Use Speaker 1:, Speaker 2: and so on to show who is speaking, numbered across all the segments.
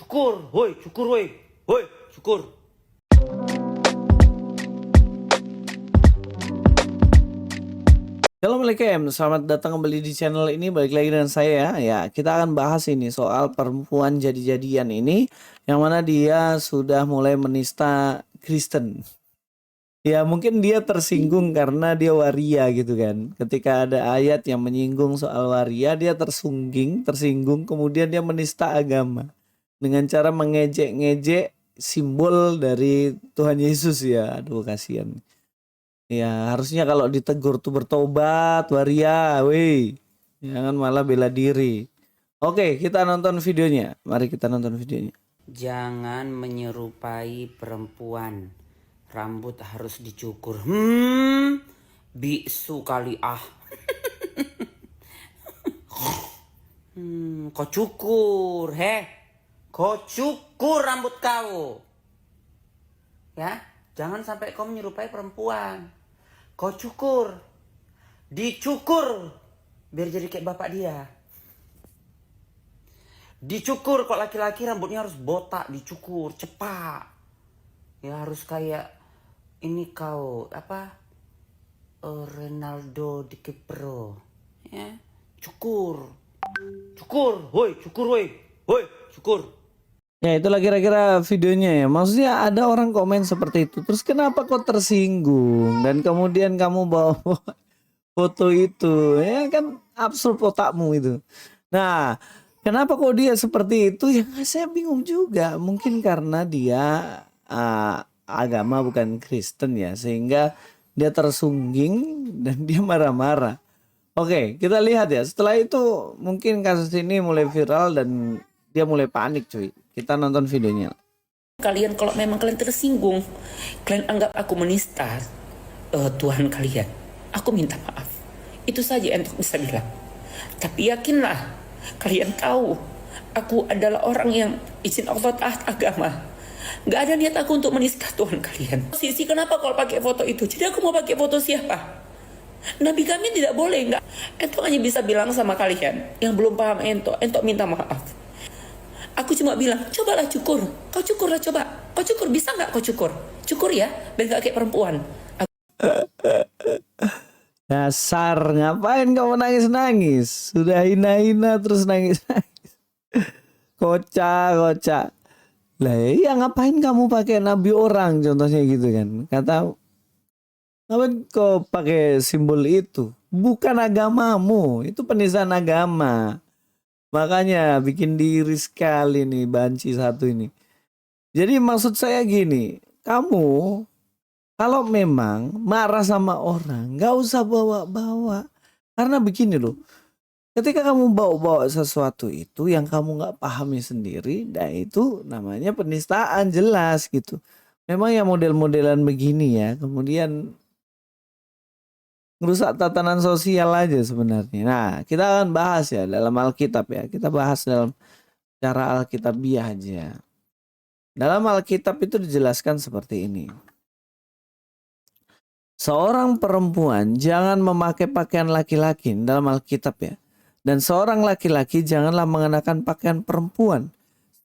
Speaker 1: Cukur, woi, woi, cukur.
Speaker 2: Assalamualaikum, selamat datang kembali di channel ini. Balik lagi dengan saya ya. Ya, kita akan bahas ini soal perempuan jadi-jadian ini, yang mana dia sudah mulai menista Kristen. Ya, mungkin dia tersinggung karena dia waria gitu kan. Ketika ada ayat yang menyinggung soal waria, dia tersinggung, kemudian dia menista agama dengan cara mengejek-ngejek simbol dari Tuhan Yesus ya. Aduh, kasihan. Ya, harusnya kalau ditegur tuh bertobat, waria, weh. Jangan malah bela diri. Oke, kita nonton videonya. Mari kita nonton videonya.
Speaker 1: Jangan menyerupai perempuan. Rambut harus dicukur. Bisu kali ah. Kau cukur, Kau cukur rambut kau. Ya, jangan sampai kau menyerupai perempuan. Kau cukur. Dicukur. Biar jadi kayak bapak dia. Dicukur, kok laki-laki rambutnya harus botak, dicukur, cepat. Ya harus kayak ini kau, Ronaldo di Kipro. Ya, cukur. Cukur, woi, cukur.
Speaker 2: Ya, itulah kira-kira videonya ya. Maksudnya ada orang komen seperti itu. Terus kenapa kok tersinggung? Dan kemudian kamu bawa foto itu. Ya kan absurd otakmu itu. Nah, kenapa kok dia seperti itu? Ya saya bingung juga. Mungkin karena dia agama bukan Kristen ya, sehingga dia tersungging dan dia marah-marah. Oke, kita lihat ya. Setelah itu mungkin kasus ini mulai viral dan dia mulai panik, cuy. Kita nonton videonya.
Speaker 3: Kalian kalau memang kalian tersinggung, kalian anggap aku menista Tuhan kalian, aku minta maaf. Itu saja yang bisa bilang. Tapi yakinlah, kalian tahu aku adalah orang yang izin Allah taat agama. Gak ada niat aku untuk menista Tuhan kalian. Sisi kenapa kalau pakai foto itu? Jadi aku mau pakai foto siapa? Nabi kami tidak boleh, enggak. Entok hanya bisa bilang sama kalian yang belum paham entok minta maaf. Aku cuma bilang, cobalah cukur. Kau cukurlah coba. Kau cukur, bisa nggak kau cukur? Cukur ya, biar gak kayak perempuan.
Speaker 2: Dasar, ngapain kamu nangis-nangis? Sudah hina-hina terus nangis-nangis. Kocak. Lah ya ngapain kamu pakai nabi orang contohnya gitu kan. Kata, ngapain kau pakai simbol itu? Bukan agamamu, itu penistaan agama. Makanya bikin diri sekali nih banci satu ini. Jadi maksud saya gini, kamu kalau memang marah sama orang, nggak usah bawa-bawa. Karena begini loh, ketika kamu bawa-bawa sesuatu itu yang kamu nggak pahami sendiri, nah itu namanya penistaan jelas gitu. Memang ya model-modelan begini ya, kemudian ngerusak tatanan sosial aja sebenarnya. Nah, kita akan bahas ya dalam Alkitab ya. Kita bahas dalam cara Alkitabiah aja. Dalam Alkitab itu dijelaskan seperti ini. Seorang perempuan jangan memakai pakaian laki-laki dalam Alkitab ya. Dan seorang laki-laki janganlah mengenakan pakaian perempuan.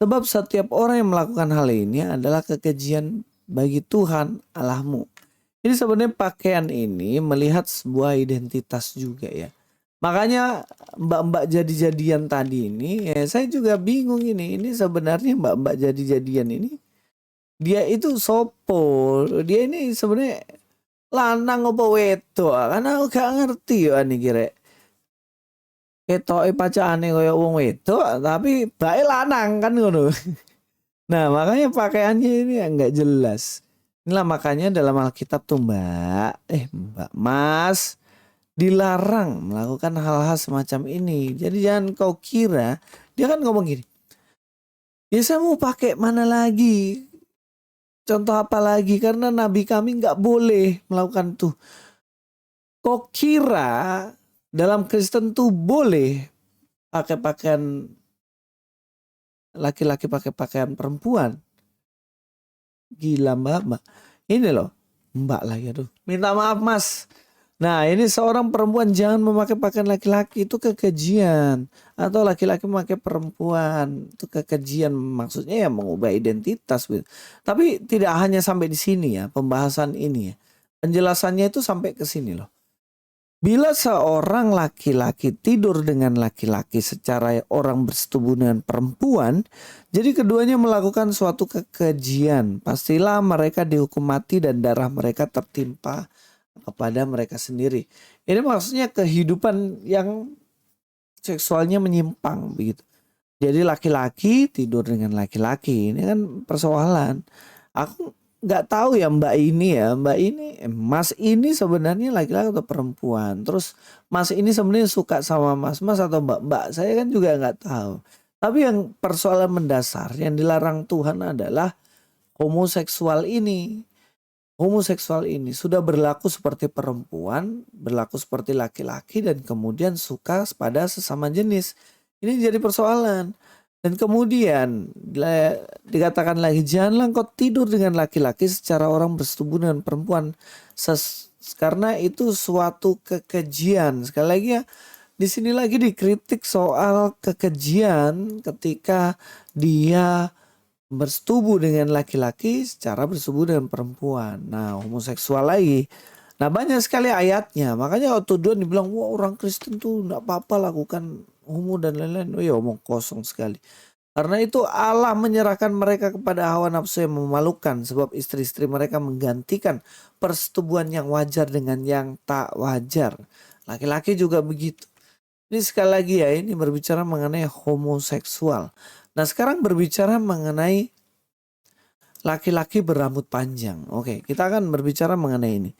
Speaker 2: Sebab setiap orang yang melakukan hal ini adalah kekejian bagi Tuhan Allahmu. Jadi sebenarnya pakaian ini melihat sebuah identitas juga ya. Makanya mbak-mbak jadi-jadian tadi ini ya saya juga bingung ini. Ini sebenarnya mbak-mbak jadi-jadian ini dia itu sopo. Dia ini sebenarnya lanang apa wedo? Karena aku gak ngerti ya nih kira. Ketoke pacane kaya wong wedo tapi bae lanang kan ngono. Nah, makanya pakaiannya ini enggak jelas. Inilah makanya dalam Alkitab tuh Mbak Mas dilarang melakukan hal-hal semacam ini. Jadi jangan kau kira, dia kan ngomong gini. Ya saya mau pakai mana lagi? Contoh apa lagi? Karena nabi kami nggak boleh melakukan tuh. Kau kira dalam Kristen tuh boleh pakai pakaian laki-laki pakai pakaian perempuan? Gila mbak. Ini loh mbak lagi aduh. Minta maaf mas. Nah, ini seorang perempuan jangan memakai pakaian laki-laki, itu kekejian. Atau laki-laki memakai perempuan, itu kekejian. Maksudnya ya mengubah identitas gitu. Tapi tidak hanya sampai di sini ya pembahasan ini ya. Penjelasannya itu sampai ke sini loh. Bila seorang laki-laki tidur dengan laki-laki secara orang bersetubuh dengan perempuan, jadi keduanya melakukan suatu kekejian. Pastilah mereka dihukum mati dan darah mereka tertimpa kepada mereka sendiri. Ini maksudnya kehidupan yang seksualnya menyimpang begitu. Jadi laki-laki tidur dengan laki-laki, ini kan persoalan. Aku nggak tahu ya Mbak ini, Mas ini sebenarnya laki-laki atau perempuan. Terus Mas ini sebenarnya suka sama Mas atau Mbak. Saya kan juga nggak tahu. Tapi yang persoalan mendasar yang dilarang Tuhan adalah homoseksual ini. Homoseksual ini sudah berlaku seperti perempuan, berlaku seperti laki-laki dan kemudian suka pada sesama jenis. Ini jadi persoalan. Dan kemudian dikatakan lagi janganlah engkau tidur dengan laki-laki secara orang bersetubuh dengan perempuan karena itu suatu kekejian. Sekali lagi ya, di sini lagi dikritik soal kekejian ketika dia bersetubuh dengan laki-laki secara bersetubuh dengan perempuan. Nah, homoseksual lagi. Nah, banyak sekali ayatnya. Makanya waktu tuduhan dibilang, wah orang Kristen tuh enggak apa-apa lakukan homo dan lain-lain. Oh ya, omong kosong sekali. Karena itu Allah menyerahkan mereka kepada hawa nafsu yang memalukan. Sebab istri-istri mereka menggantikan persetubuhan yang wajar dengan yang tak wajar. Laki-laki juga begitu. Ini sekali lagi ya, ini berbicara mengenai homoseksual. Nah sekarang berbicara mengenai laki-laki berambut panjang. Oke, kita akan berbicara mengenai ini.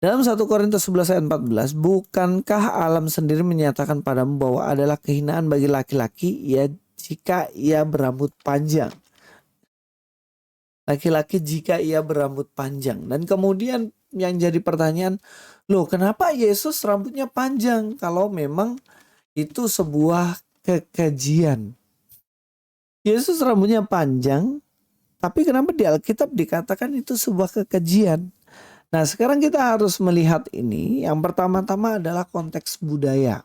Speaker 2: Dalam 1 Korintus 11 ayat 14, bukankah alam sendiri menyatakan padamu bahwa adalah kehinaan bagi laki-laki ya jika ia berambut panjang. Laki-laki jika ia berambut panjang. Dan kemudian yang jadi pertanyaan, loh kenapa Yesus rambutnya panjang kalau memang itu sebuah kekejian? Yesus rambutnya panjang, tapi kenapa di Alkitab dikatakan itu sebuah kekejian? Nah sekarang kita harus melihat ini. Yang pertama-tama adalah konteks budaya.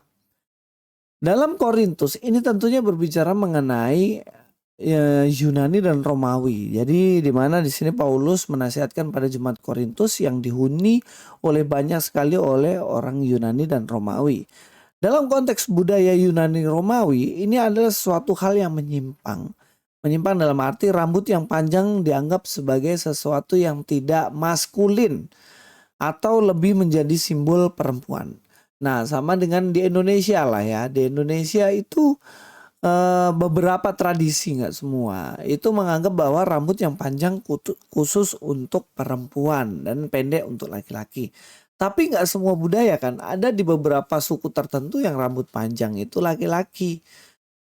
Speaker 2: Dalam Korintus ini tentunya berbicara mengenai Yunani dan Romawi. Jadi di mana di sini Paulus menasihatkan pada jemaat Korintus yang dihuni oleh banyak sekali oleh orang Yunani dan Romawi. Dalam konteks budaya Yunani Romawi ini adalah suatu hal yang menyimpang. Menyimpang dalam arti rambut yang panjang dianggap sebagai sesuatu yang tidak maskulin atau lebih menjadi simbol perempuan. Nah sama dengan di Indonesia lah ya. Di Indonesia itu beberapa tradisi, nggak semua, itu menganggap bahwa rambut yang panjang khusus untuk perempuan dan pendek untuk laki-laki. Tapi nggak semua budaya kan. Ada di beberapa suku tertentu yang rambut panjang itu laki-laki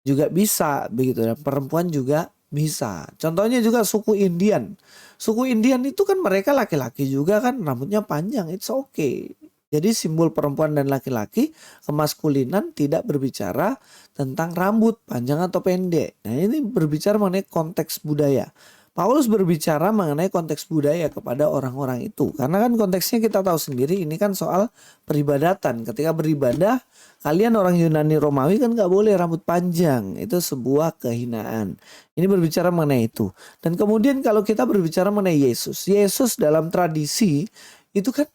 Speaker 2: juga bisa begitu, dan perempuan juga bisa. Contohnya juga suku Indian. Suku Indian itu kan mereka laki-laki juga kan rambutnya panjang, it's okay. Jadi simbol perempuan dan laki-laki, kemaskulinan tidak berbicara tentang rambut panjang atau pendek. Nah ini berbicara mengenai konteks budaya. Paulus berbicara mengenai konteks budaya kepada orang-orang itu. Karena kan konteksnya kita tahu sendiri, ini kan soal peribadatan. Ketika beribadah, kalian orang Yunani Romawi kan gak boleh rambut panjang. Itu sebuah kehinaan. Ini berbicara mengenai itu. Dan kemudian kalau kita berbicara mengenai Yesus. Yesus dalam tradisi, itu kan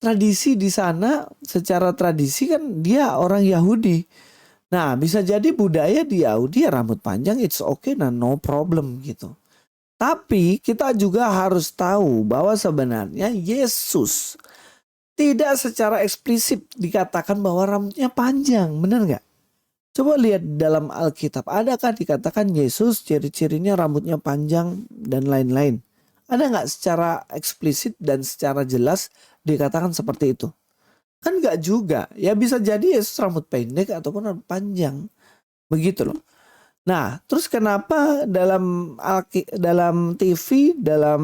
Speaker 2: tradisi di sana, secara tradisi kan dia orang Yahudi. Nah bisa jadi budaya di Yahudi ya rambut panjang, it's okay, nah no problem gitu. Tapi kita juga harus tahu bahwa sebenarnya Yesus tidak secara eksplisit dikatakan bahwa rambutnya panjang. Benar nggak? Coba lihat dalam Alkitab. Adakah dikatakan Yesus ciri-cirinya rambutnya panjang dan lain-lain? Ada nggak secara eksplisit dan secara jelas dikatakan seperti itu? Kan nggak juga. Ya bisa jadi Yesus rambut pendek ataupun rambut panjang. Begitu loh. Nah, terus kenapa dalam TV, dalam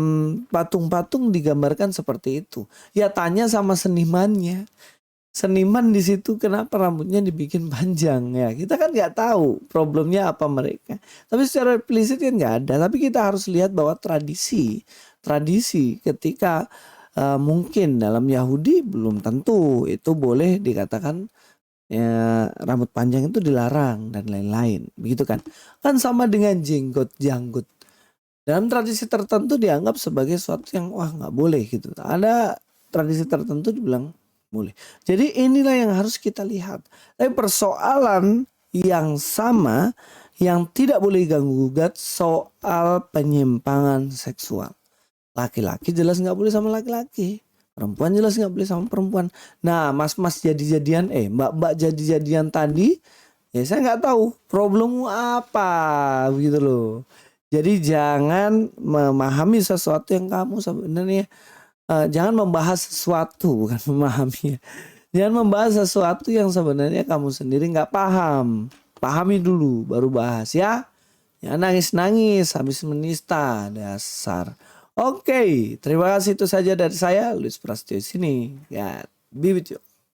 Speaker 2: patung-patung digambarkan seperti itu? Ya tanya sama senimannya. Seniman di situ kenapa rambutnya dibikin panjang ya? Kita kan nggak tahu problemnya apa mereka. Tapi secara implisit kan nggak ada. Tapi kita harus lihat bahwa tradisi ketika mungkin dalam Yahudi belum tentu itu boleh dikatakan ya, rambut panjang itu dilarang dan lain-lain, begitu kan? Kan sama dengan janggut. Dalam tradisi tertentu dianggap sebagai sesuatu yang wah nggak boleh gitu. Ada tradisi tertentu dibilang boleh. Jadi inilah yang harus kita lihat. Tapi persoalan yang sama yang tidak boleh ganggu gugat soal penyimpangan seksual. Laki-laki jelas nggak boleh sama laki-laki. Perempuan jelas nggak boleh sama perempuan. Nah, mas-mas jadi-jadian, mbak-mbak jadi-jadian tadi, ya saya nggak tahu problemmu apa, begitu loh. Jadi jangan memahami sesuatu yang kamu sebenarnya, jangan membahas sesuatu, bukan memahami. Jangan membahas sesuatu yang sebenarnya kamu sendiri nggak paham. Pahami dulu, baru bahas ya. Ya nangis-nangis habis menista dasar. Oke, terima kasih itu saja dari saya, Luis Prasetyo sini. Ya, be with you.